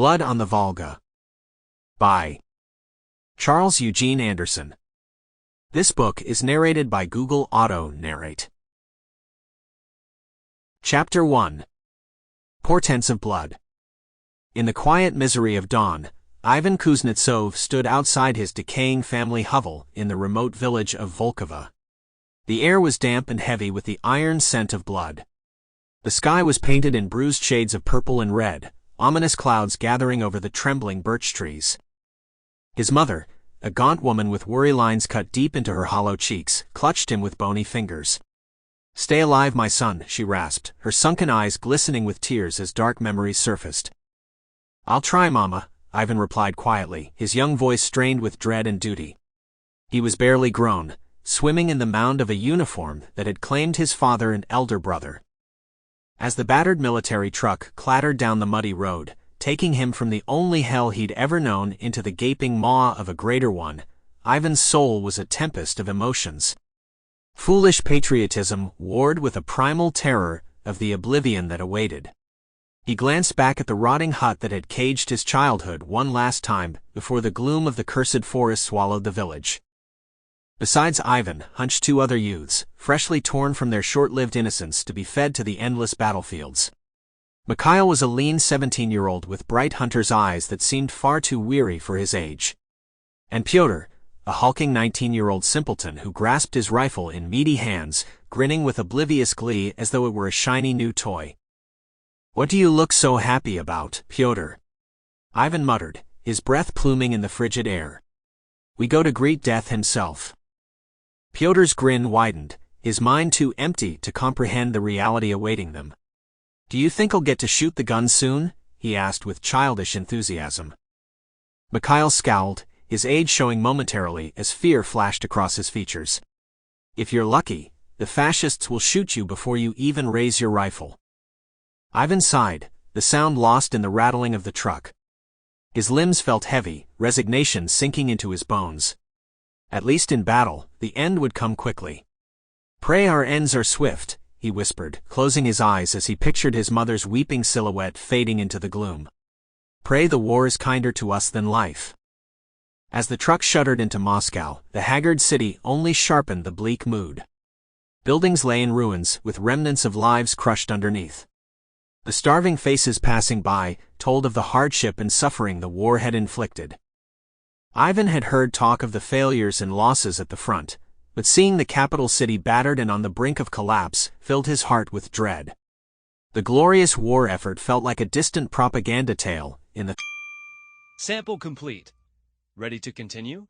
Blood on the Volga. By Charles Eugene Anderson. This book is narrated by Google Auto Narrate. Chapter 1. Portents of Blood. In the quiet misery of dawn, Ivan Kuznetsov stood outside his decaying family hovel in the remote village of Volga. The air was damp and heavy with the iron scent of blood. The sky was painted in bruised shades of purple and red, ominous clouds gathering over the trembling birch trees. His mother, a gaunt woman with worry lines cut deep into her hollow cheeks, clutched him with bony fingers. "Stay alive, my son," she rasped, her sunken eyes glistening with tears as dark memories surfaced. "I'll try, Mama," Ivan replied quietly, his young voice strained with dread and duty. He was barely grown, swimming in the mound of a uniform that had claimed his father and elder brother. As the battered military truck clattered down the muddy road, taking him from the only hell he'd ever known into the gaping maw of a greater one, Ivan's soul was a tempest of emotions. Foolish patriotism warred with a primal terror of the oblivion that awaited. He glanced back at the rotting hut that had caged his childhood one last time before the gloom of the cursed forest swallowed the village. Besides Ivan hunched two other youths, freshly torn from their short-lived innocence to be fed to the endless battlefields. Mikhail was a lean 17-year-old with bright hunter's eyes that seemed far too weary for his age. And Pyotr, a hulking 19-year-old simpleton who grasped his rifle in meaty hands, grinning with oblivious glee as though it were a shiny new toy. "What do you look so happy about, Pyotr?" Ivan muttered, his breath pluming in the frigid air. "We go to greet death himself." Pyotr's grin widened, his mind too empty to comprehend the reality awaiting them. "Do you think I'll get to shoot the gun soon?" he asked with childish enthusiasm. Mikhail scowled, his age showing momentarily as fear flashed across his features. "If you're lucky, the fascists will shoot you before you even raise your rifle." Ivan sighed, the sound lost in the rattling of the truck. His limbs felt heavy, resignation sinking into his bones. At least in battle, the end would come quickly. "Pray our ends are swift," he whispered, closing his eyes as he pictured his mother's weeping silhouette fading into the gloom. "Pray the war is kinder to us than life." As the truck shuddered into Moscow, the haggard city only sharpened the bleak mood. Buildings lay in ruins, with remnants of lives crushed underneath. The starving faces passing by told of the hardship and suffering the war had inflicted. Ivan had heard talk of the failures and losses at the front, but seeing the capital city battered and on the brink of collapse filled his heart with dread. The glorious war effort felt like a distant propaganda tale in the... Sample complete. Ready to continue?